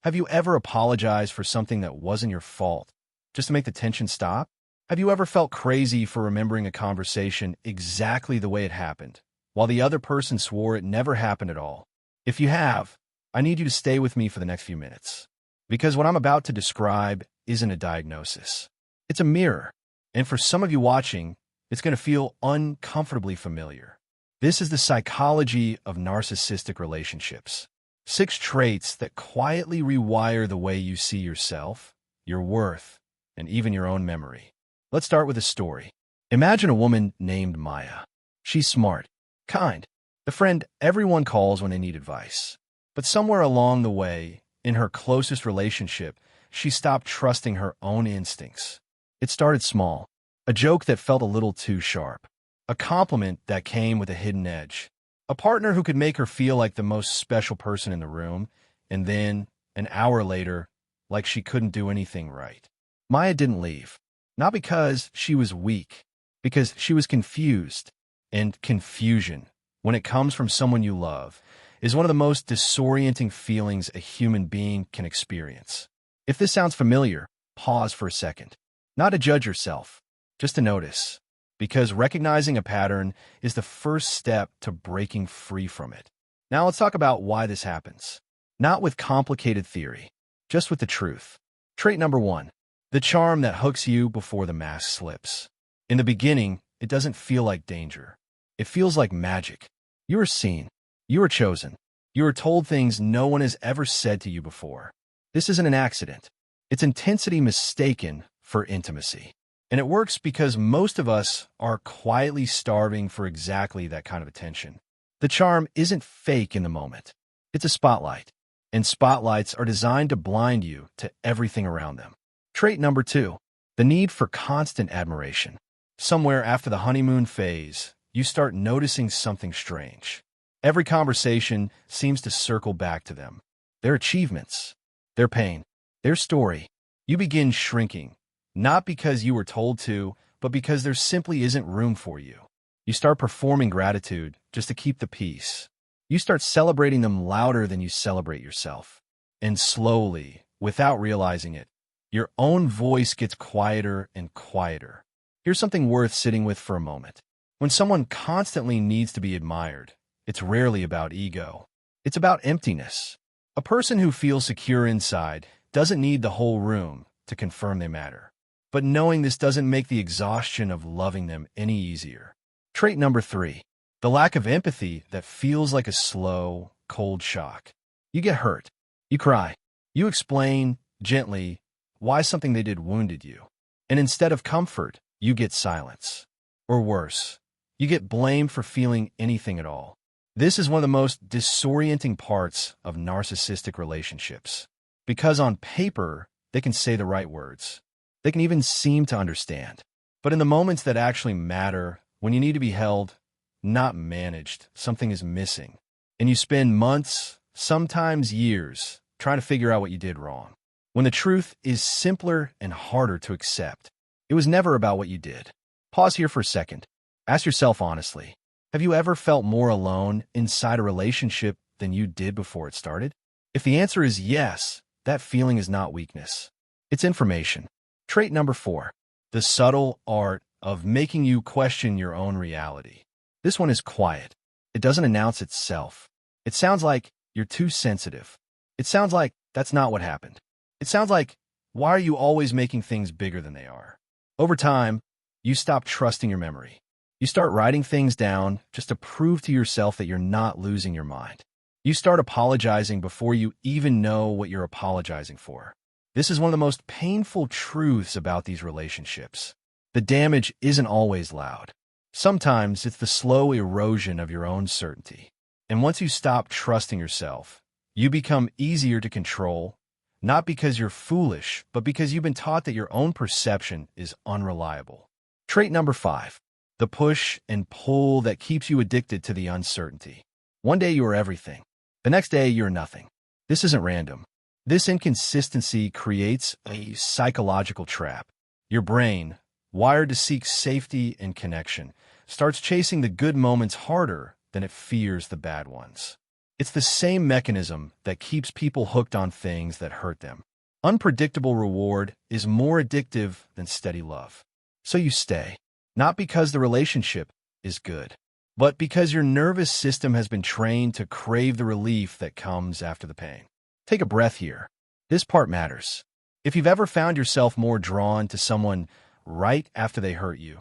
Have you ever apologized for something that wasn't your fault, just to make the tension stop? Have you ever felt crazy for remembering a conversation exactly the way it happened, while the other person swore it never happened at all? If you have, I need you to stay with me for the next few minutes, because what I'm about to describe isn't a diagnosis. It's a mirror, and for some of you watching, it's going to feel uncomfortably familiar. This is the psychology of narcissistic relationships. 6 traits that quietly rewire the way you see yourself, your worth, and even your own memory. Let's start with a story. Imagine a woman named Maya. She's smart, kind, the friend everyone calls when they need advice. But somewhere along the way, in her closest relationship, she stopped trusting her own instincts. It started small, a joke that felt a little too sharp, a compliment that came with a hidden edge, a partner who could make her feel like the most special person in the room, and then, an hour later, like she couldn't do anything right. Maya didn't leave, not because she was weak, because she was confused, and confusion, when it comes from someone you love, is one of the most disorienting feelings a human being can experience. If this sounds familiar, pause for a second. Not to judge yourself, just to notice, because recognizing a pattern is the first step to breaking free from it. Now let's talk about why this happens. Not with complicated theory, just with the truth. Trait number 1, the charm that hooks you before the mask slips. In the beginning, it doesn't feel like danger. It feels like magic. You are seen. You are chosen. You are told things no one has ever said to you before. This isn't an accident. It's intensity mistaken for intimacy. And it works because most of us are quietly starving for exactly that kind of attention. The charm isn't fake in the moment. It's a spotlight. And spotlights are designed to blind you to everything around them. Trait number 2, the need for constant admiration. Somewhere after the honeymoon phase, you start noticing something strange. Every conversation seems to circle back to them. Their achievements, their pain, their story. You begin shrinking. Not because you were told to, but because there simply isn't room for you. You start performing gratitude just to keep the peace. You start celebrating them louder than you celebrate yourself. And slowly, without realizing it, your own voice gets quieter and quieter. Here's something worth sitting with for a moment. When someone constantly needs to be admired, it's rarely about ego. It's about emptiness. A person who feels secure inside doesn't need the whole room to confirm they matter. But knowing this doesn't make the exhaustion of loving them any easier. Trait number 3, the lack of empathy that feels like a slow, cold shock. You get hurt. You cry. You explain, gently, why something they did wounded you. And instead of comfort, you get silence. Or worse, you get blamed for feeling anything at all. This is one of the most disorienting parts of narcissistic relationships. Because on paper, they can say the right words. They can even seem to understand. But in the moments that actually matter, when you need to be held, not managed, something is missing. And you spend months, sometimes years, trying to figure out what you did wrong. When the truth is simpler and harder to accept. It was never about what you did. Pause here for a second. Ask yourself honestly, have you ever felt more alone inside a relationship than you did before it started? If the answer is yes, that feeling is not weakness. It's information. Trait number 4, the subtle art of making you question your own reality. This one is quiet. It doesn't announce itself. It sounds like you're too sensitive. It sounds like that's not what happened. It sounds like, why are you always making things bigger than they are? Over time, you stop trusting your memory. You start writing things down just to prove to yourself that you're not losing your mind. You start apologizing before you even know what you're apologizing for. This is one of the most painful truths about these relationships. The damage isn't always loud. Sometimes it's the slow erosion of your own certainty. And once you stop trusting yourself, you become easier to control, not because you're foolish, but because you've been taught that your own perception is unreliable. Trait number 5, the push and pull that keeps you addicted to the uncertainty. One day you are everything. The next day you're nothing. This isn't random. This inconsistency creates a psychological trap. Your brain, wired to seek safety and connection, starts chasing the good moments harder than it fears the bad ones. It's the same mechanism that keeps people hooked on things that hurt them. Unpredictable reward is more addictive than steady love. So you stay, not because the relationship is good, but because your nervous system has been trained to crave the relief that comes after the pain. Take a breath here. This part matters. If you've ever found yourself more drawn to someone right after they hurt you,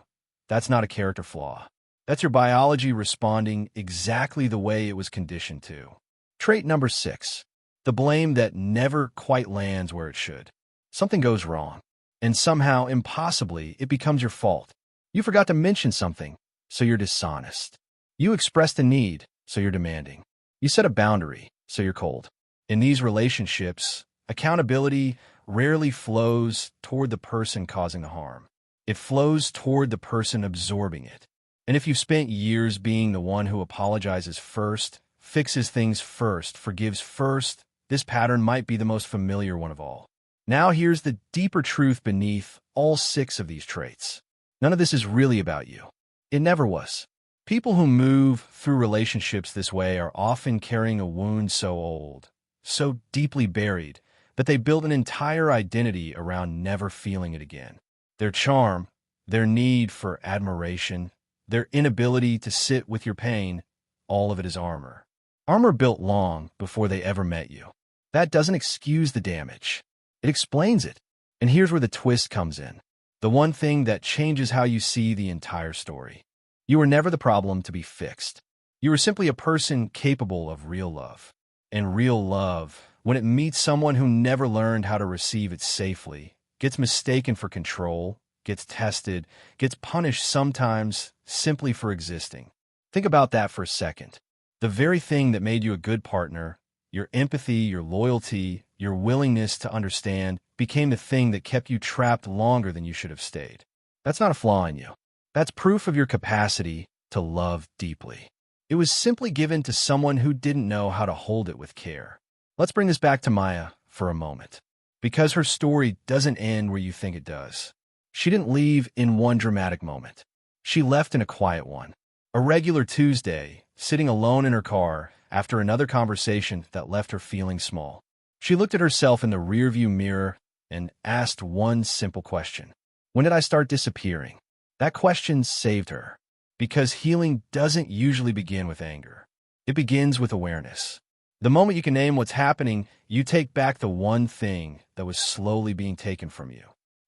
that's not a character flaw. That's your biology responding exactly the way it was conditioned to. Trait number 6. The blame that never quite lands where it should. Something goes wrong, and somehow, impossibly, it becomes your fault. You forgot to mention something, so you're dishonest. You expressed a need, so you're demanding. You set a boundary, so you're cold. In these relationships, accountability rarely flows toward the person causing the harm. It flows toward the person absorbing it. And if you've spent years being the one who apologizes first, fixes things first, forgives first, this pattern might be the most familiar one of all. Now here's the deeper truth beneath all 6 of these traits. None of this is really about you. It never was. People who move through relationships this way are often carrying a wound so old, so deeply buried, that they build an entire identity around never feeling it again. Their charm, their need for admiration, their inability to sit with your pain, all of it is armor. Armor built long before they ever met you. That doesn't excuse the damage. It explains it. And here's where the twist comes in. The one thing that changes how you see the entire story. You were never the problem to be fixed. You were simply a person capable of real love. And real love, when it meets someone who never learned how to receive it safely, gets mistaken for control, gets tested, gets punished sometimes simply for existing. Think about that for a second. The very thing that made you a good partner, your empathy, your loyalty, your willingness to understand, became the thing that kept you trapped longer than you should have stayed. That's not a flaw in you. That's proof of your capacity to love deeply. It was simply given to someone who didn't know how to hold it with care. Let's bring this back to Maya for a moment, because her story doesn't end where you think it does. She didn't leave in one dramatic moment. She left in a quiet one. A regular Tuesday, sitting alone in her car after another conversation that left her feeling small. She looked at herself in the rearview mirror and asked one simple question. When did I start disappearing? That question saved her, because healing doesn't usually begin with anger. It begins with awareness. The moment you can name what's happening, you take back the one thing that was slowly being taken from you.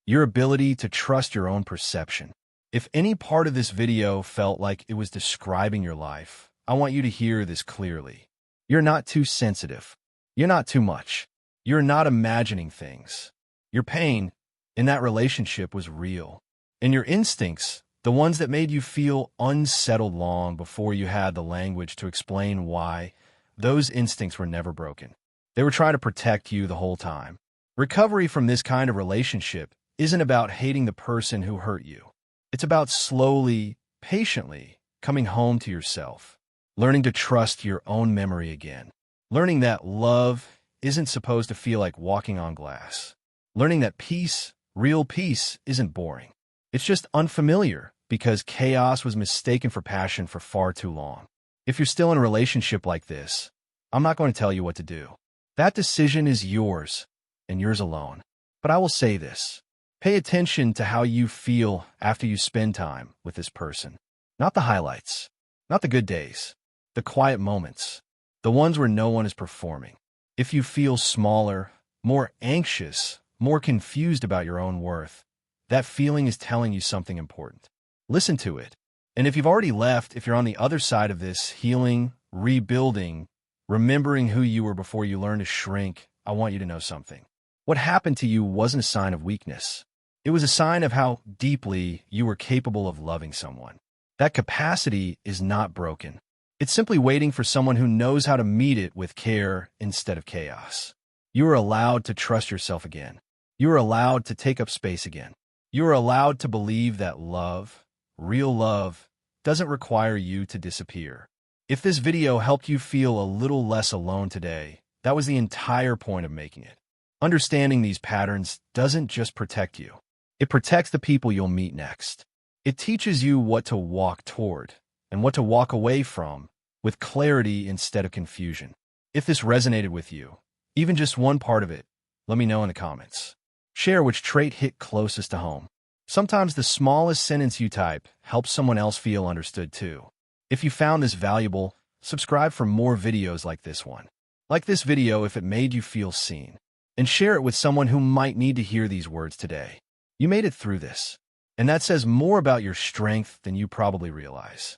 Your ability to trust your own perception. If any part of this video felt like it was describing your life, I want you to hear this clearly. You're not too sensitive. You're not too much. You're not imagining things. Your pain in that relationship was real. And your instincts, the ones that made you feel unsettled long before you had the language to explain why, those instincts were never broken. They were trying to protect you the whole time. Recovery from this kind of relationship isn't about hating the person who hurt you. It's about slowly, patiently coming home to yourself, learning to trust your own memory again, learning that love isn't supposed to feel like walking on glass, learning that peace, real peace, isn't boring. It's just unfamiliar because chaos was mistaken for passion for far too long. If you're still in a relationship like this, I'm not going to tell you what to do. That decision is yours and yours alone. But I will say this. Pay attention to how you feel after you spend time with this person. Not the highlights, not the good days, the quiet moments, the ones where no one is performing. If you feel smaller, more anxious, more confused about your own worth, that feeling is telling you something important. Listen to it. And if you've already left, if you're on the other side of this, healing, rebuilding, remembering who you were before you learned to shrink, I want you to know something. What happened to you wasn't a sign of weakness. It was a sign of how deeply you were capable of loving someone. That capacity is not broken. It's simply waiting for someone who knows how to meet it with care instead of chaos. You are allowed to trust yourself again. You are allowed to take up space again. You are allowed to believe that love, real love, doesn't require you to disappear. If this video helped you feel a little less alone today, that was the entire point of making it. Understanding these patterns doesn't just protect you. It protects the people you'll meet next. It teaches you what to walk toward and what to walk away from with clarity instead of confusion. If this resonated with you, even just one part of it, let me know in the comments. Share which trait hit closest to home. Sometimes the smallest sentence you type helps someone else feel understood too. If you found this valuable, subscribe for more videos like this one. Like this video if it made you feel seen, and share it with someone who might need to hear these words today. You made it through this, and that says more about your strength than you probably realize.